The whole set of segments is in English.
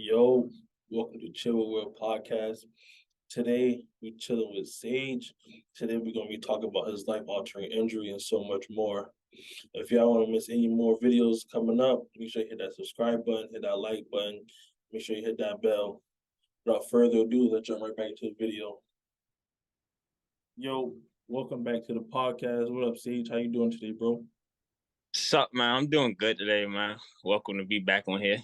Yo, welcome to Chill with Will Podcast. Today we're chilling with Sage. Today we're gonna be talking about his life-altering injury and so much more. If y'all want to miss any more videos coming up, make sure you hit that subscribe button, hit that like button, make sure you hit that bell. Without further ado, let's jump right back into the video. Yo, welcome back to the podcast. What up, Sage? How you doing today, bro? Sup, man? I'm doing good today, man. Welcome to be back on here.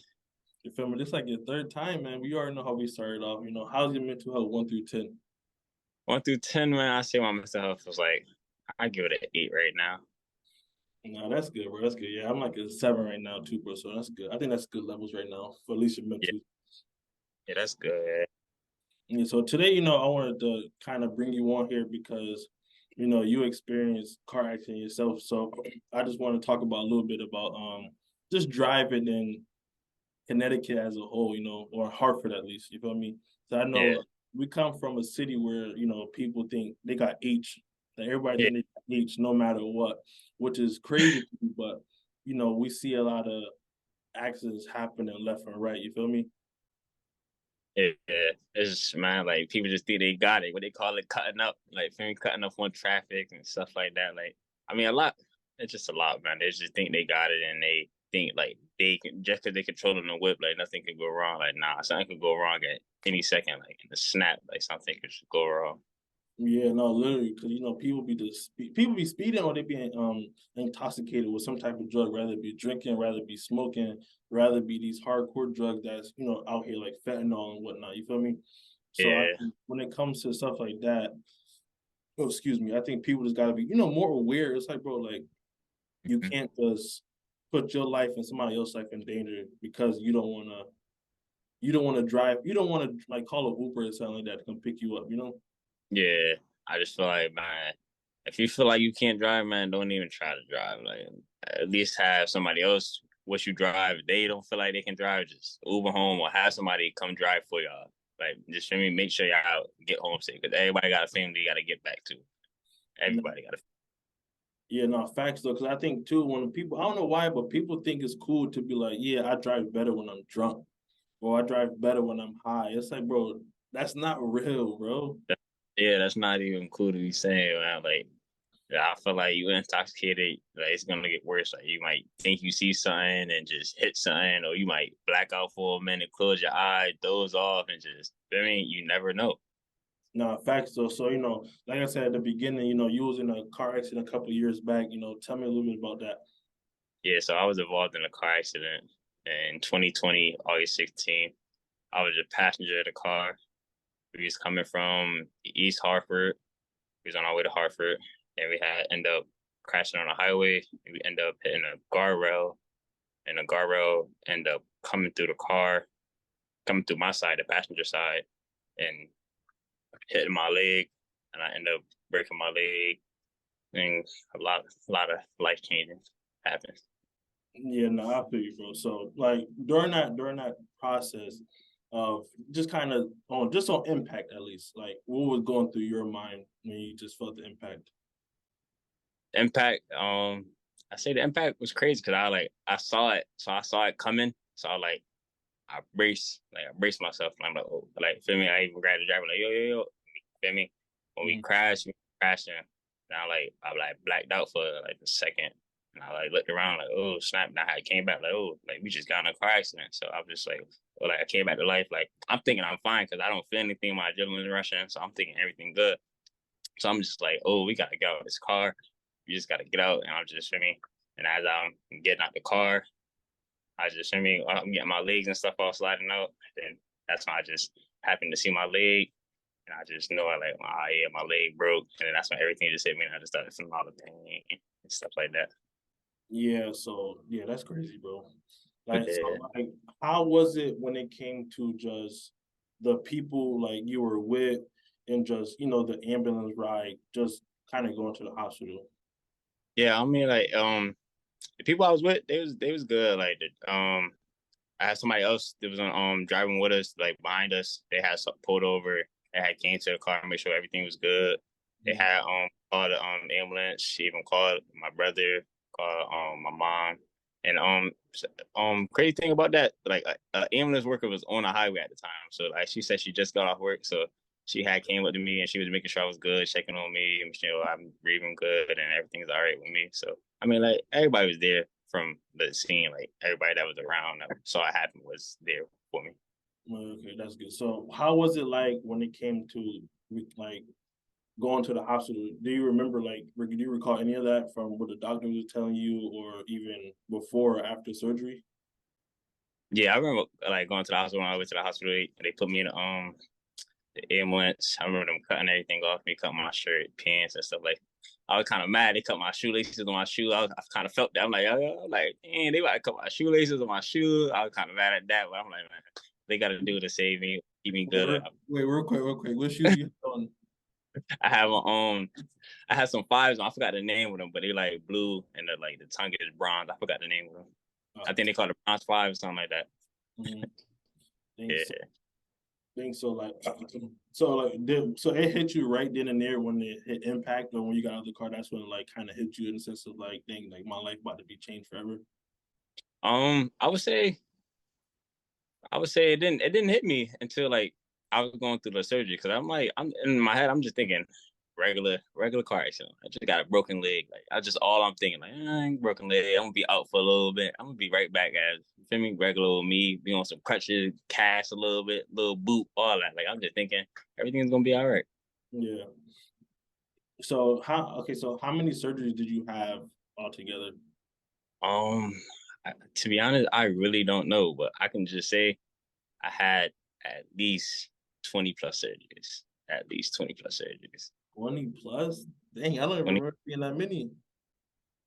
You feel me? This like your third time, man. We already know how we started off. How's your mental health 1 through 10? 1 through 10, man. I say my mental health was like, I give it an 8 right now. No, that's good, bro. That's good. Yeah, I'm like a 7 right now too, bro. So that's good. I think that's good levels right now for at least your Yeah, mental. yeah, that's good. Yeah, so today, I wanted to kind of bring you on here because, you experienced car accident yourself. So I just want to talk about a little bit about just driving in Connecticut as a whole, or Hartford at least. You feel me? So I Yeah, know we come from a city where, people think they got H, that everybody yeah, think they got H no matter what, which is crazy to me, but we see a lot of accidents happening left and right. You feel me? yeah. It's just, man, like people just think they got it. What they call it, cutting up, like feel me, cutting up on traffic and stuff like that. Like, I mean, a lot. It's just a lot, man. They just think they got it, and they think like they can just because they controlling the whip, like nothing could go wrong. Like, nah, something could go wrong at any second, like in a snap, like something could just go wrong. Yeah, no, literally, because people be speeding or they be intoxicated with some type of drug, rather it be drinking, rather it be smoking, rather it be these hardcore drugs that's out here like fentanyl and whatnot. You feel me? So Yeah. when it comes to stuff like that, oh, excuse me, I think people just got to be more aware. It's like, bro, like you Mhm. can't just put your life and somebody else's life in danger because you don't want to drive, you don't want to like call an Uber or something like that to come pick you up. Yeah, I just feel like, man, if you feel like you can't drive, man, don't even try to drive. Like, at least have somebody else what you drive. If they don't feel like they can drive, just Uber home or have somebody come drive for y'all. Like, just for me, make sure y'all get home safe because everybody got a family they got to get back to. Everybody got a. Yeah, no, facts though, because I think too, when people, I don't know why, but people think it's cool to be like, yeah, I drive better when I'm drunk, or I drive better when I'm high. It's like, bro, that's not real, bro. Yeah, that's not even cool to be saying, man. Like, yeah, I feel like you intoxicated, like it's gonna get worse. Like you might think you see something and just hit something, or you might black out for a minute, close your eyes, doze off, and just I mean, you never know. No, facts though. So, like I said at the beginning, you was in a car accident a couple of years back. Tell me a little bit about that. Yeah, so I was involved in a car accident in 2020, August 16th. I was a passenger of the car. We was coming from East Hartford. We was on our way to Hartford, and we had end up crashing on a highway. We end up hitting a guardrail, and the guardrail end up coming through the car, coming through my side, the passenger side, and hitting my leg, and I end up breaking my leg, and a lot of life changing happened. Yeah, no, I feel you, bro. So, like during that process of just kind of on impact at least, like what was going through your mind when you just felt the impact? Impact, I say the impact was crazy because I saw it, so I saw it coming, so I braced myself, and I'm like, oh, like feel me, I even grabbed the driver like yo yo yo, feel me, when we Mm. crashed, crashing, and I like blacked out for like a second. And I like looked around like, oh snap! Now I came back like, oh, like we just got in a car accident. So I was just like, well, like I came back to life. Like I'm thinking I'm fine because I don't feel anything. My adrenaline's rushing, so I'm thinking everything good. So I'm just like, oh, we gotta get out of this car. We just gotta get out. And I'm just swimming. And as I'm getting out the car, I just swimming. I'm getting my legs and stuff all sliding out. Then that's when I just happened to see my leg. And I just know I like, oh yeah, my leg broke. And then that's when everything just hit me. And I just started feeling all the pain and stuff like that. Yeah, so yeah, that's crazy, bro. Like, so Yeah. like, how was it when it came to just the people like you were with and just the ambulance ride, just kind of going to the hospital? Yeah, I mean like the people I was with, they was good. Like I had somebody else that was on driving with us, like behind us. They had pulled over. They had came to the car and make sure everything was good. They Mm. had called the ambulance. She even called my brother, called my mom, And crazy thing about that, like ambulance worker was on the highway at the time, so like she said she just got off work, so she had came up to me and she was making sure I was good, checking on me, and you know I'm breathing good and everything's all right with me. So I mean, like everybody was there from the scene, like everybody that was around that saw it happen was there for me. Okay, that's good. So how was it like when it came to like going to the hospital? Do you remember do you recall any of that from what the doctor was telling you, or even before or after surgery? Yeah, I remember like going to the hospital when I went to the hospital. They put me in the ambulance. I remember them cutting everything off me, cutting my shirt, pants, and stuff like. I was kind of mad. They cut my shoelaces on my shoe. I kind of felt that. I'm like, man, they about to cut my shoelaces on my shoe. I was kind of mad at that, but I'm like, man, they got to do it to save me, keep me Wait, good. real quick. What shoes you have on? I have I had some fives. I forgot the name of them, but they like blue and the tongue is bronze. I forgot the name of them. I think they call it bronze five or something like that. Mm-hmm. Think so. Yeah. Think so. Like, so it hit you right then and there when it hit impact, or when you got out of the car. That's when it, like kind of hit you in the sense of like, dang, like my life about to be changed forever. I would say it didn't hit me until like I was going through the surgery because I'm in my head I'm just thinking regular car accident. I just got a broken leg. Like I just all I'm thinking like I ain't broken leg. I'm gonna be out for a little bit. I'm gonna be right back as you feel me regular old me. Be on some crutches, cast a little bit, little boot, all that. Like I'm just thinking everything's gonna be all right. Yeah. So how many surgeries did you have altogether? Um, to be honest, I really don't know, but I can just say I had at least 20 plus surgeries. At least 20 plus surgeries. 20 plus? Dang, I don't even 20, remember being that many.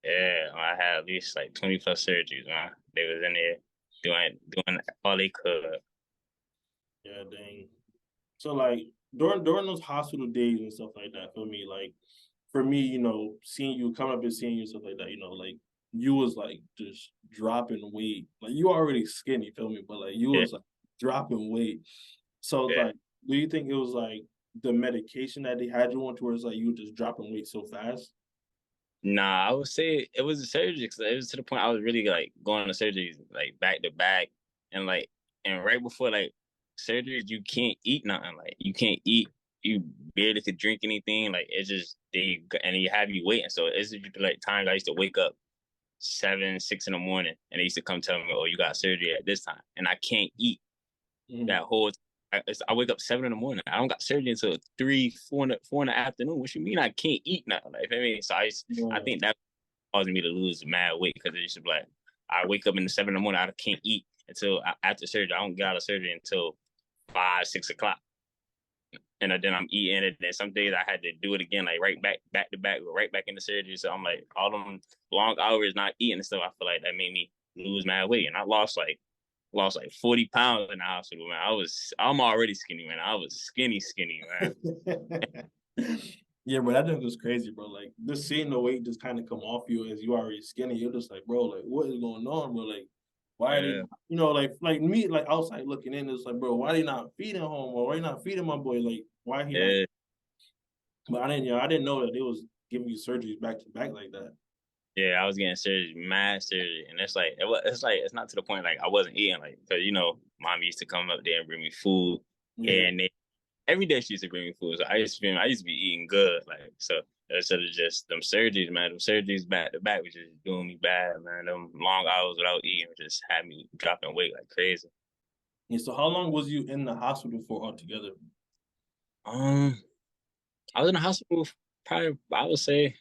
yeah, I had at least like 20 plus surgeries, man. They was in there doing all they could. Yeah, dang. So like during those hospital days and stuff like that, for me, seeing you coming up and seeing you stuff like that, like you was like just dropping weight. Like you already skinny, feel me? But like you Yeah, was like dropping weight. So it's yeah. like, do you think it was like the medication that they had you on towards like you were just dropping weight so fast? Nah, I would say it was a surgery because it was to the point I was really like going to surgeries like back to back, and like and right before like surgeries, you can't eat nothing. Like you can't eat, you barely could drink anything. Like it's just they have you waiting. So it's just like times I used to wake up 7, 6 in the morning, and they used to come tell me, "Oh, you got surgery at this time," and I can't eat Mhm. that whole. I wake up 7 in the morning. I don't got surgery until 3, 4 in the afternoon. What you mean I can't eat nothing? Like, I mean, so I Yeah. think that causing me to lose mad weight because it's just like I wake up in the 7 in the morning. I can't eat until after surgery. I don't get out of surgery until 5, 6 o'clock, and then I'm eating it. And some days I had to do it again, like back to back, right back into surgery. So I'm like all them long hours not eating and stuff. I feel like that made me lose mad weight, and I lost like 40 pounds in the hospital, man. I'm already skinny, man. I was skinny, man. Yeah, bro, that thing was crazy, bro. Like just seeing the weight just kind of come off you as you already skinny, you're just like, bro, like what is going on, bro? Like, why are they, Yeah, like me, like outside looking in, it's like, bro, why are they not feeding home, or why they not feeding my boy? Like, why he not? yeah. But I didn't know that they was giving you surgeries back to back like that. Yeah, I was getting surgery, mad surgery, and it's not to the point like I wasn't eating like because mom used to come up there and bring me food Yeah. here and there. Every day she used to bring me food, so I used to be eating good like so. Instead of just them surgeries, man, them surgeries back to back was just doing me bad, man. Them long hours without eating just had me dropping weight like crazy. And so, how long was you in the hospital for altogether? Um, I was in the hospital probably I would say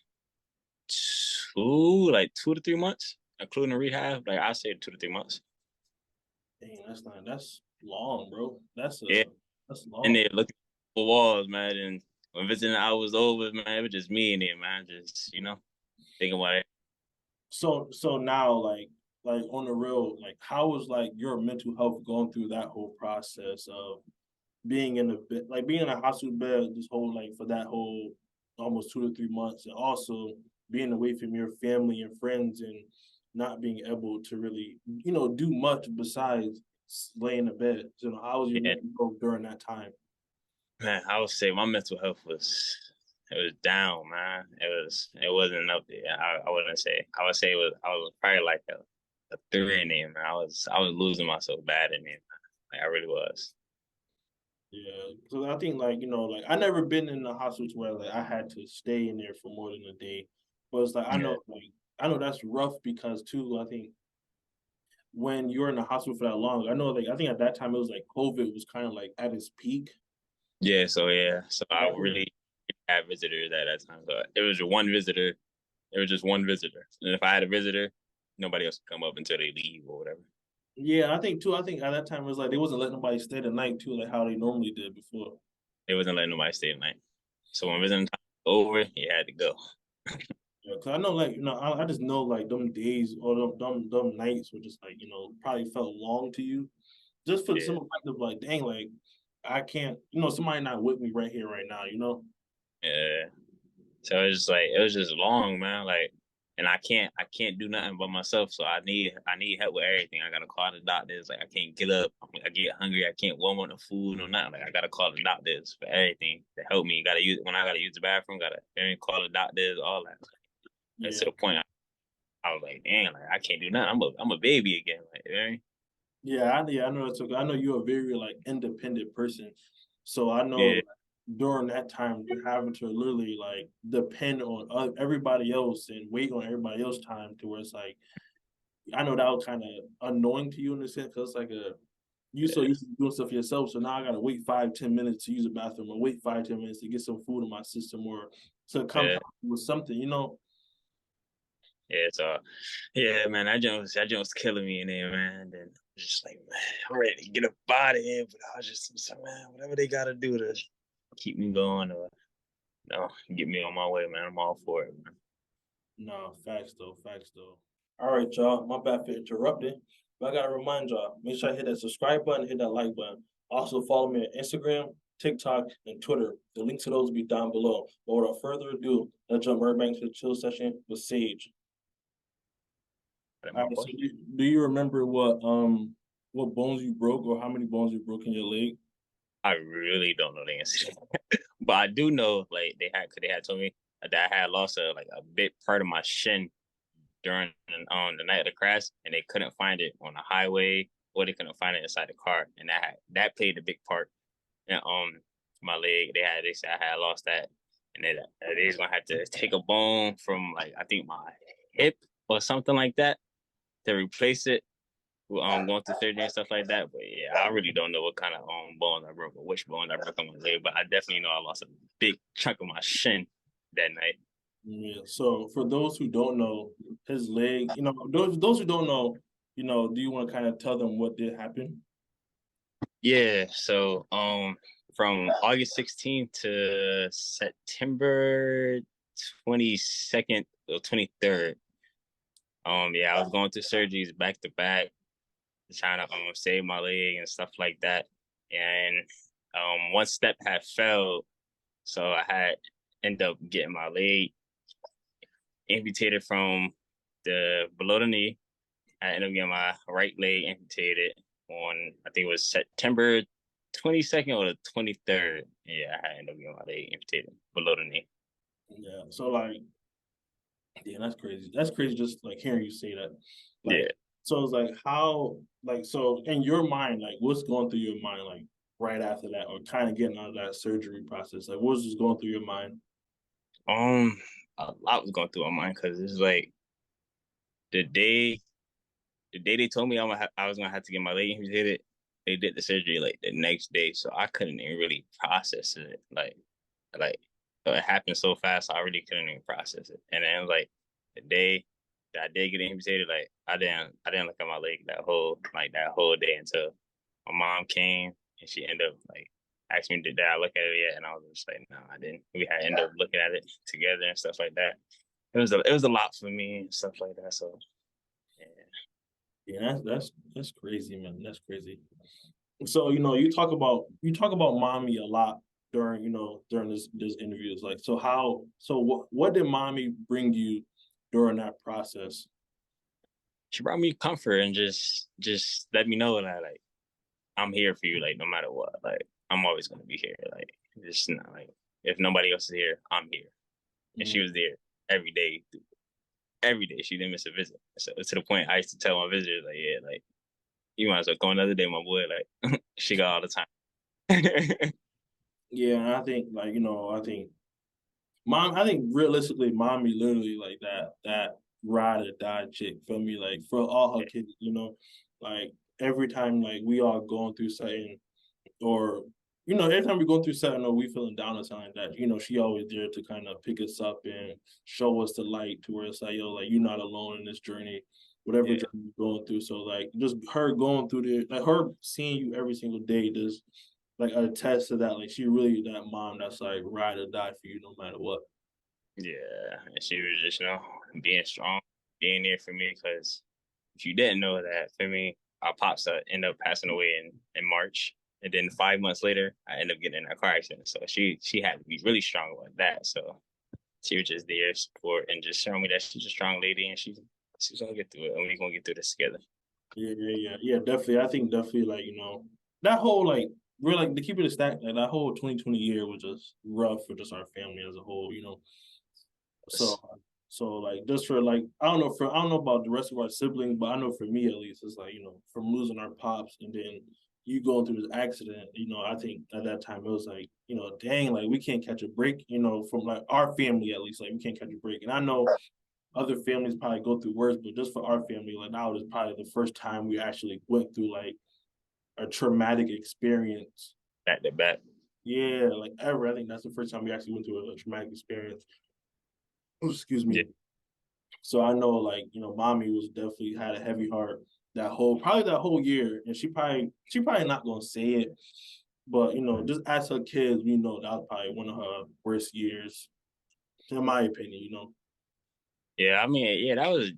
2 to 3 months, including rehab. Like I say 2 to 3 months. Dang, that's long, bro. Yeah, That's in long. there looking for walls, man. And when visiting hours over, man, it was just me in there, man. Just thinking about it. So now, like on the real, like how was like your mental health going through that whole process of being in a bed, like being in a hospital bed, this whole like for that whole almost 2 to 3 months, and also being away from your family and friends and not being able to really, do much besides lay in the bed. So, how was your Yeah, mental health during that time? man. I would say my mental health was down, man. It wasn't up there. I wouldn't say. I would say I was probably like a a 3 in there, man. I was losing myself bad in there. Like I really was. Yeah, because I think like like I never been in the hospitals where like I had to stay in there for more than a day, but it's like Yeah. I know that's rough because too I think when you're in the hospital for that long, I know like I think at that time it was like COVID was kind of like at its peak. Yeah, so yeah. So I Yeah, really had visitors at that time. So it was one visitor. It was just one visitor. And if I had a visitor, nobody else could come up until they leave or whatever. yeah, I think too. I think at that time it was like they wasn't letting nobody stay the night too, like how they normally did before. They wasn't letting nobody stay at night. So when visiting time was over, he had to go. Yeah, cause I know like I just know like them days or them nights were just like probably felt long to you, just for the Yeah. simple fact of like dang like I can't somebody not with me right here right now. Yeah. So it was just long, man. Like, and I can't do nothing by myself. So I need help with everything. I gotta call the doctors. Like I can't get up. I get hungry. I can't warm up the food or nothing. Like I gotta call the doctors for everything to help me. Gotta use when I gotta use the bathroom. Gotta call the doctors. All that. That's Yeah, to the point. I was like, damn, like I can't do nothing. I'm a baby again. Like, you know what I mean? yeah, I know it's okay. I know you're a very like independent person, so I Yeah, know during that time you're having to literally like depend on everybody else and wait on everybody else time to where it's like I know that was kind of annoying to you in a sense because it's like a you so yeah, used to doing stuff yourself, so now I gotta wait 5-10 minutes to use the bathroom, or wait 5-10 minutes to get some food in my system, or to come yeah, help with something. yeah. So, yeah, man, that joke was killing me in there, man. And then I was just like, man, I'm ready to get up out of here. But I was just like, man, whatever they gotta do to keep me going or get me on my way, man. I'm all for it, man. No, facts though, facts though. All right, y'all. My bad for interrupting. But I gotta remind y'all, make sure I hit that subscribe button, hit that like button. Also follow me on Instagram, TikTok, and Twitter. The link to those will be down below. But without further ado, let's jump right back to the chill session with Sage. Like All my right, so boy. do you remember what bones you broke or how many bones you broke in your leg? I really don't know the answer, but I do know like they had told me that I had lost a big part of my shin during the night of the crash, and they couldn't find it on the highway or they couldn't find it inside the car, and that played a big part. And my leg, they said I had lost that, and they was gonna have to take a bone from like I think my hip or something like that to replace it. Going through surgery and stuff like that. But yeah, I really don't know what kind of bones I broke or which bones I broke on my leg. But I definitely know I lost a big chunk of my shin that night. Yeah. So for those who don't know, his leg, those who don't know, do you want to kind of tell them what did happen? Yeah. So from August 16th to September 22nd or 23rd. Yeah, I was going through surgeries back to back, trying to save my leg and stuff like that. And one step had failed, so I had end up getting my leg amputated from the below the knee. I ended up getting my right leg amputated on I think it was September 22nd or the 23rd. Yeah, I ended up getting my leg amputated below the knee. Yeah. So like, yeah, that's crazy. That's crazy just like hearing you say that. Yeah. Like, so it's like how like so in your mind, like what's going through your mind like right after that or kind of getting out of that surgery process? Like what's just going through your mind? Um, a lot was going through my mind because it's like the day the day they told me I was gonna have to get my leg amputated, they did the surgery like the next day, so I couldn't even really process it. Like it happened so fast, I really couldn't even process it. And then like the day that I did get amputated, like I didn't look at my leg that whole day until my mom came and she ended up like asking me did I look at it yet, and I was just like no, I didn't. We had ended up looking at it together and stuff like that. It was a lot for me and stuff like that. So yeah. Yeah, that's crazy, man. That's crazy. So you talk about mommy a lot during this interview. It's like so what did mommy bring you during that process? She brought me comfort and just let me know that like I'm here for you, like no matter what. Like I'm always gonna be here. Like just not like if nobody else is here, I'm here. And she Mm, was there every day. every day. She didn't miss a visit. So to the point I used to tell my visitors, like, yeah, like you might as well go another day, my boy. Like she got all the time. Yeah, and I think like I think I think realistically, mommy literally like that ride or die chick. Feel me? Like for all her kids, like every time like we all going through something or every time we go through something or we feeling down or something like that, she always there to kind of pick us up and show us the light to where it's like, yo, like you're not alone in this journey, whatever Yeah, journey you're going through. So like just her going through like her seeing you every single day does like attest to that. Like she really that mom that's like ride or die for you no matter what. yeah. And she was just, being strong, being there for me. Because if you didn't know that, for me, our pops ended up passing away in March. And then 5 months later, I ended up getting in a car accident. So she had to be really strong about that. So she was just there support and just showing me that she's a strong lady and she's gonna get through it and we're gonna get through this together. Yeah. Definitely. I think definitely like that whole like we're like to keep it a stack like that whole 2020 year was just rough for just our family as a whole. So like just for like I don't know about the rest of our siblings, but I know for me at least it's like from losing our pops and then you going through this accident. I think at that time it was like dang, like we can't catch a break. From like our family at least, like we can't catch a break. And I know other families probably go through worse, but just for our family, like now is probably the first time we actually went through like a traumatic experience. Back to back. Yeah, like ever. I think that's the first time we actually went through a traumatic experience. Oh, excuse Yeah. me. So I know like, mommy was definitely had a heavy heart probably that whole year. And she probably not gonna say it, but just as her kids, that was probably one of her worst years, in my opinion. Yeah, I mean, yeah, that was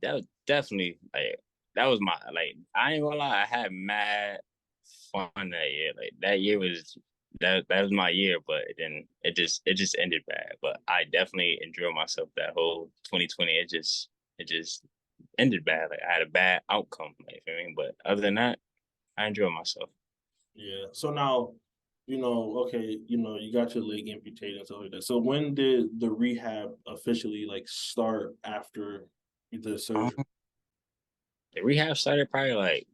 definitely like that was my like I ain't gonna lie, I had mad fun that year. Like that year was that was my year, but then it just ended bad. But I definitely enjoyed myself that whole 2020. It just ended bad. Like I had a bad outcome, like you know what I mean. But other than that, I enjoyed myself. Yeah. So now, okay, you got your leg amputated and stuff like that. So when did the rehab officially like start after the Um, surgery? the rehab started probably like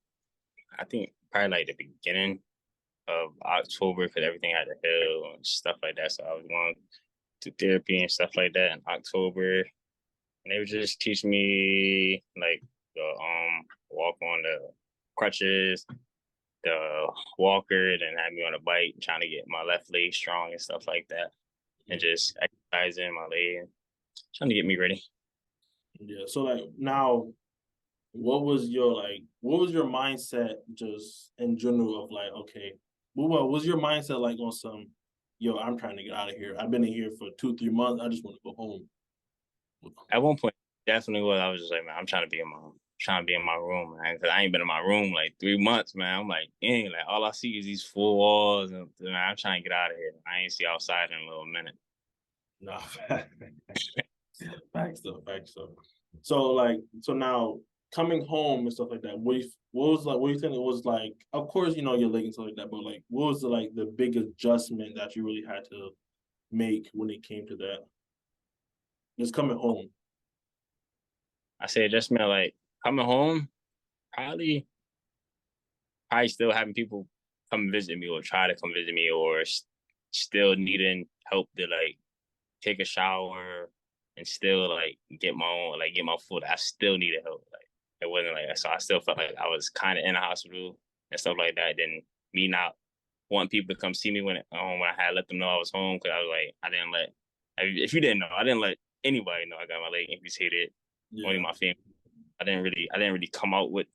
I think probably like the beginning of October because everything had to heal and stuff like that. So I was going to therapy and stuff like that in October, and they would just teach me like the walk on the crutches, the walker, then had me on a bike, trying to get my left leg strong and stuff like that, and Yeah. just exercising my leg, and trying to get me ready. Yeah. So like now, what was your mindset just in general of like, okay, what was your mindset like on some, yo, I'm trying to get out of here. I've been in here for 2, 3 months. I just want to go home. At one point, definitely was. I was just like, man, I'm trying to be in my room, man, because I ain't been in my room like 3 months, man. I'm like, dang, like all I see is these four walls, and man, I'm trying to get out of here. I ain't see outside in a little minute. No, facts though, facts though. So like, so now coming home and stuff like that. What was like? What do you think it was like? Of course, your leg and stuff like that. But like, what was the big adjustment that you really had to make when it came to that? Just coming home. I said, just man, like coming home, probably, probably still having people come visit me or try to come visit me, or still needing help to like take a shower and still like get my food. I still needed help. Like it wasn't like so. I still felt like I was kind of in the hospital and stuff like that. Then me not wanting people to come see me when I had let them know I was home because I was like I didn't let if you didn't know I didn't let anybody know I got my leg amputated. Only Yeah, my family. I didn't really come out with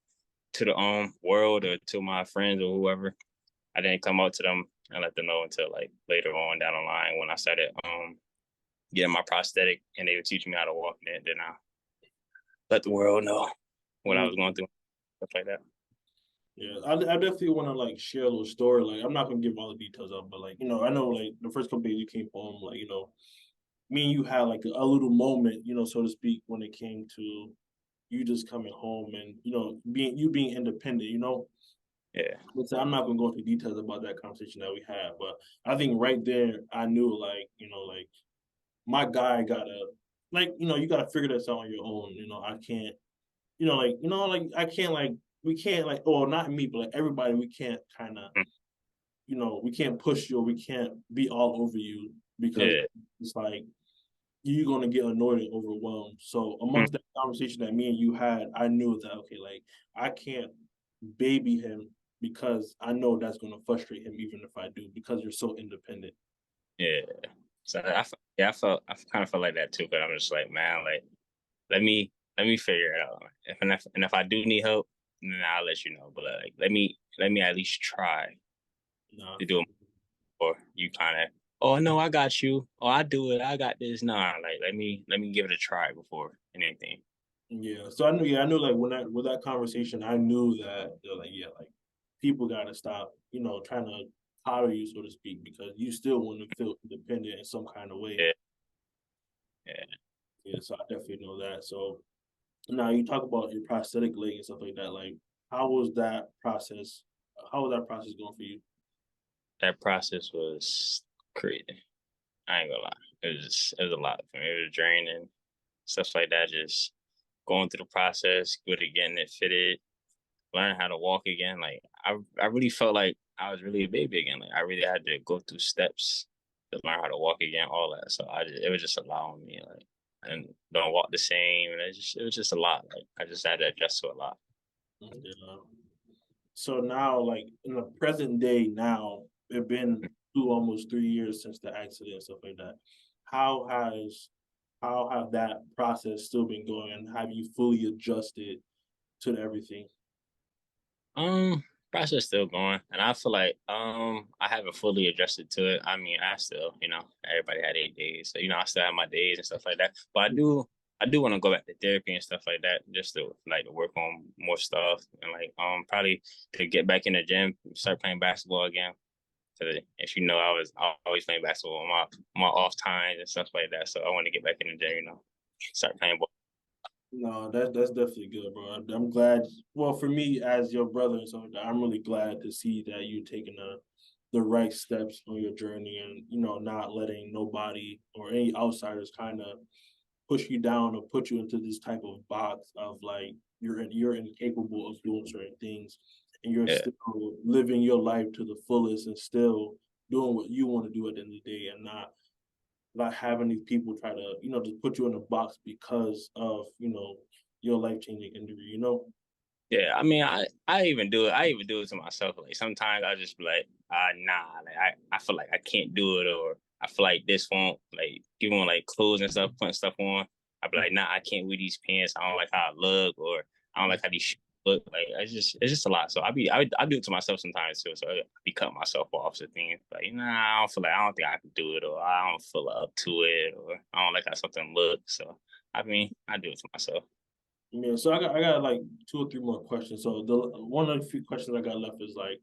to the world or to my friends or whoever. I didn't come out to them and let them know until like later on down the line when I started getting my prosthetic and they were teaching me how to walk in it. Then I let the world know what I was mm, going through, stuff like that. yeah. I definitely want to like share a little story. Like, I'm not gonna give all the details up, but like, I know like the first couple days you came home, like, me and you had like a little moment, so to speak, when it came to you just coming home and being independent. Yeah, But I'm not gonna go into details about that conversation that we had, but I think right there I knew like like my guy got up. like, you gotta figure this out on your own. I can't, like I can't like we can't like, oh, not me, but like everybody, we can't kind of, Mm. we can't push you, or we can't be all over you, because Yeah. it's like you're gonna get annoyed and overwhelmed. So Mm. amongst that conversation that me and you had, I knew that, okay, like I can't baby him, because I know that's gonna frustrate him even if I do, because you're so independent. Yeah. So yeah, I kind of felt like that too. But I'm just like, man, like let me figure it out. If I do need help, then I'll let you know. But like, let me at least try Nah, to do it. Or you kind of, oh no, I got you. Oh, I do it. I got this. Nah, like let me give it a try before anything. yeah. So I knew, yeah, I knew, like when that with that conversation, I knew that they're like, yeah, like people gotta stop, trying to coddle you, so to speak, because you still want to feel independent in some kind of way. Yeah, yeah. Yeah, so I definitely know that. So now you talk about your prosthetic leg and stuff like that. Like, how was that process? How was that process going for you? That process was crazy. I ain't gonna lie. It was a lot for me. It was draining, stuff like that. Just going through the process, good at getting it fitted, learn how to walk again. Like I really felt like I was really a baby again. Like I really had to go through steps to learn how to walk again, all that. So it was just allowing me like and don't walk the same. And it was just a lot. Like I just had to adjust to a lot. Yeah. So now, like in the present day, now it been almost 3 years since the accident and stuff like that. How has how have that process still been going, and have you fully adjusted to everything? Um, Process still going, and I feel like I haven't fully adjusted to it. I mean, I still, everybody had 8 days, so I still have my days and stuff like that. But I do want to go back to therapy and stuff like that, just to like to work on more stuff and like probably to get back in the gym, start playing basketball again. So if I always playing basketball on my off times and stuff like that. So I want to get back in the gym, start playing ball. No, that's definitely good, bro. I'm glad. Well, for me as your brother and stuff like that, I'm really glad to see that you taking the right steps on your journey, and not letting nobody or any outsiders kind of push you down or put you into this type of box of like you're incapable of doing certain things, and you're Yeah. still living your life to the fullest, and still doing what you want to do at the end of the day, and not having these people try to just put you in a box because of your life-changing injury. Yeah, I mean, I even do it. I even do it to myself. Like sometimes I just be like, nah. Like I feel like I can't do it, or I feel like this won't like even like clothes and stuff, putting stuff on. I be like, nah, I can't wear these pants. I don't like how I look, or I don't like how these shoes look. Like it's just a lot. So I do it to myself sometimes too. So I be cutting myself off to things like, nah, I don't think I can do it, or I don't feel up to it, or I don't like how something looks. So I mean, I do it to myself. Yeah, so I got like two or three more questions. So the one of the few questions I got left is like,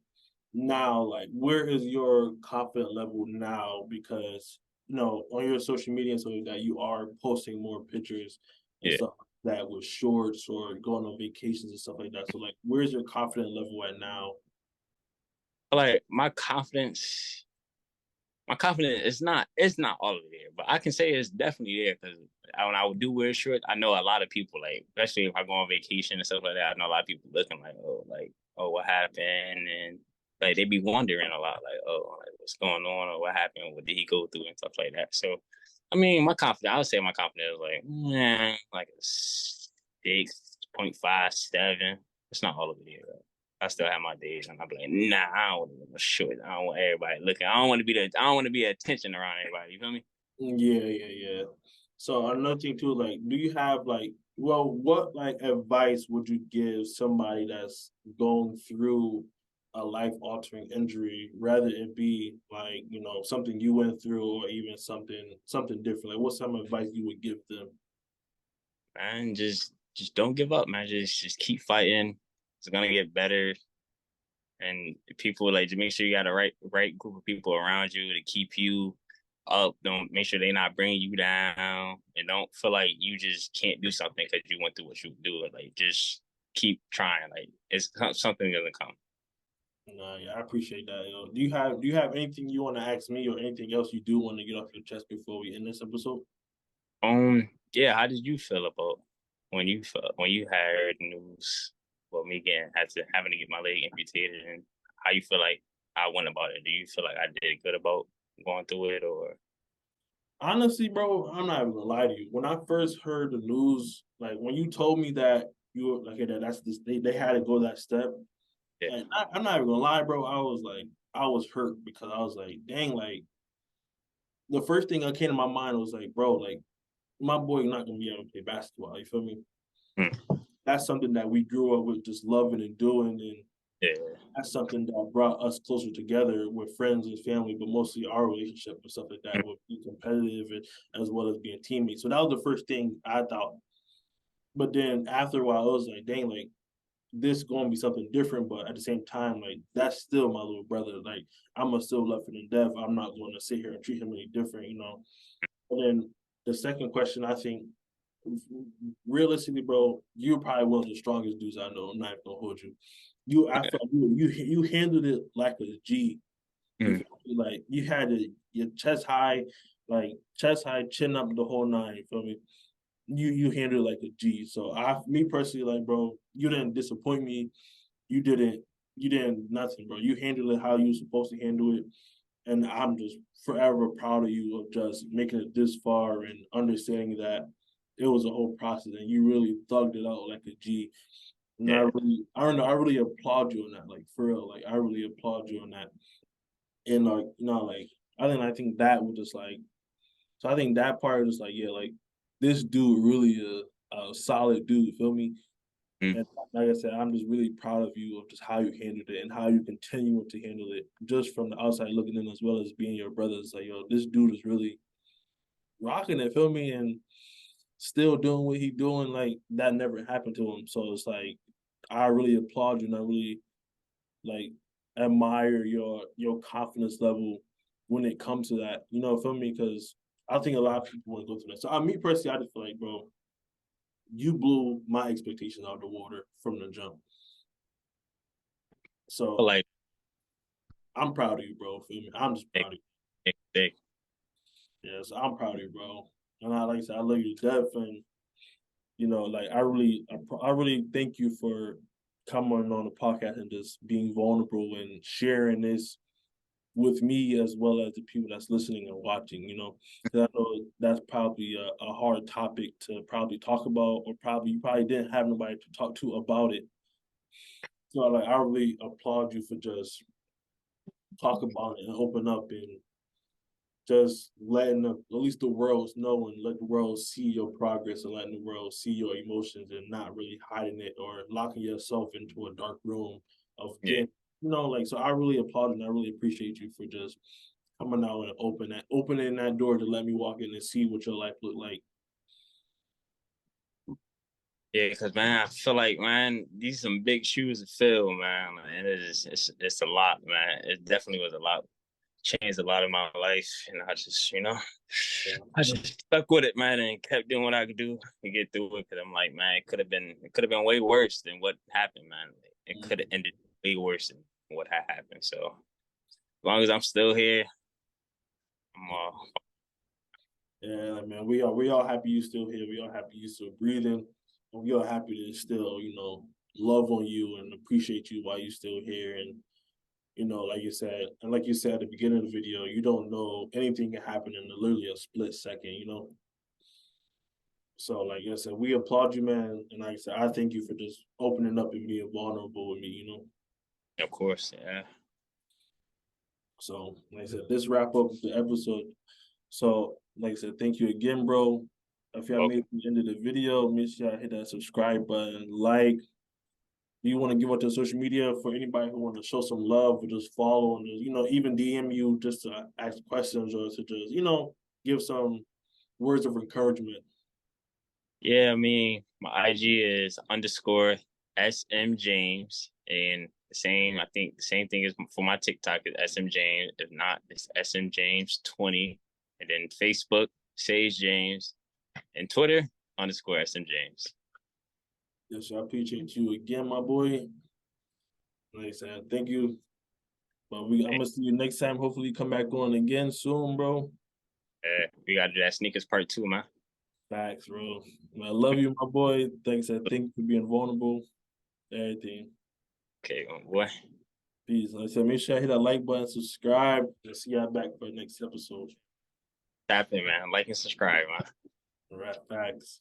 now, like, where is your confident level now? Because on your social media and stuff like that, you are posting more pictures and Yeah. stuff like that with shorts or going on vacations and stuff like that. So like, where's your confident level at now? Like my confidence is not it's not all the way there, but I can say it's definitely there because when I would do wear shorts, I know a lot of people like, especially if I go on vacation and stuff like that. I know a lot of people looking like, oh, what happened, and like they be wondering a lot, like, oh, like what's going on or what happened, what did he go through and stuff like that. So, I mean, I would say my confidence is like a 6.57. It's not all the way there. I still have my days, and I'm like, nah, I don't want to be short. I don't want everybody looking. I don't want to be attention around everybody. You feel me? Yeah, yeah, yeah. So another thing too, like, do you have like, well, what like advice would you give somebody that's going through a life-altering injury, rather it be like, something you went through, or even something different? Like, what's some advice you would give them? Man, just don't give up, man. Just keep fighting. It's gonna get better. And people like to make sure you got a right group of people around you to keep you up. Don't make sure they're not bringing you down, and don't feel like you just can't do something because you went through what you do. Like just keep trying. Like it's something gonna come. No, yeah, I appreciate that. Do you have anything you want to ask me, or anything else you do want to get off your chest before we end this episode? Yeah, how did you feel about when you heard the news about me getting had to having to get my leg amputated, and how you feel like I went about it? Do you feel like I did good about going through it, or Honestly, bro, I'm not even gonna lie to you. When I first heard the news, like when you told me that you were like that, that's this, they had to go that step. yeah, Like I'm not even gonna lie, bro. I was hurt because I was like, dang, like the first thing that came to my mind was like, bro, like my boy not gonna be able to play basketball. You feel me? mm, That's something that we grew up with, just loving and doing, and yeah, that's something that brought us closer together with friends and family, but mostly our relationship and stuff like that mm, would be competitive and as well as being teammates. So that was the first thing I thought. But then after a while, I was like, dang, like this gonna be something different, but at the same time, like that's still my little brother. Like I'm gonna still love him to death. I'm not going to sit here and treat him any different, you know. And then the second question, I think, realistically, bro, you're probably one of the strongest dudes I know. I'm not even gonna hold you. I felt you handled it like a G. You mm, feel me? Like you had your chest high, like chest high, chin up the whole nine. You feel me? You handled it like a G. So me personally, like, bro, you didn't disappoint me. You didn't you didn't nothing, bro. You handled it how you were supposed to handle it. And I'm just forever proud of you of just making it this far and understanding that it was a whole process and you really thugged it out like a G. And yeah, I don't know, I really applaud you on that, like for real. Like I really applaud you on that. And like, like I think that was just like so I think that part is like, yeah, like this dude really a solid dude, you feel me? mm, And like I said, I'm just really proud of you of just how you handled it and how you continue to handle it, just from the outside looking in as well as being your brother. It's like, yo, this dude is really rocking it, feel me, and still doing what he doing. Like that never happened to him. So it's like I really applaud you and I really like admire your confidence level when it comes to that. You know, feel me? Because I think a lot of people want to go through that. So me personally, I just feel like, bro, you blew my expectations out of the water from the jump. but So like I'm proud of you, bro. Feel me? I'm just big, proud of big. you. Yes, I'm proud of you, bro. And like I said, I love you to death. And like I really thank you for coming on the podcast and just being vulnerable and sharing this with me as well as the people that's listening and watching. Because I know that's probably a hard topic to probably talk about, or probably you probably didn't have nobody to talk to about it. So like I really applaud you for just talk about it and open up and just letting at least the world know and let the world see your progress and letting the world see your emotions and not really hiding it or locking yourself into a dark room of Yeah, getting, like, so I really applaud and I really appreciate you for just coming out and opening that door to let me walk in and see what your life look like. yeah, because man, I feel like man, these some big shoes to fill, man. And it's a lot, man. It definitely was a lot, changed a lot of my life, and I just Yeah. I just stuck with it, man, and kept doing what I could do to get through it. Because I'm like, man, it could have been way worse than what happened, man. It could have Mhm. ended way worse than what had happened. So as long as I'm still here, I'm Yeah, man, we all happy you still here. We all happy you still breathing. And we all happy to still, love on you and appreciate you while you still here. And like you said at the beginning of the video, you don't know anything can happen in literally a split second. So like I said, we applaud you, man. And like I said, I thank you for just opening up and being vulnerable with me. of course, yeah. So like I said, this wrap up the episode. So like I said, thank you again, bro. If y'all made Welcome. it to the end of the video, make sure y'all hit that subscribe button, like. Do you want to give out your social media for anybody who want to show some love or just follow and just, even DM you just to ask questions or to just, give some words of encouragement? Yeah, I mean, my IG is underscore SM James, and I think the same thing is for my TikTok is SM James. If not, it's SM James 20, and then Facebook Sage James, and Twitter underscore SM James. Yes, I appreciate you again, my boy. Like I said, thank you. But I'm gonna see you next time. Hopefully, you come back on again soon, bro. We gotta do that sneakers part 2, man. Facts, bro. I love you, my boy. Thanks, I think, for being vulnerable. Everything. Okay, boy. Peace. Like I said, make sure I hit that like button, subscribe, and see y'all back for the next episode. Tap in, man. Like and subscribe, man. All right, facts.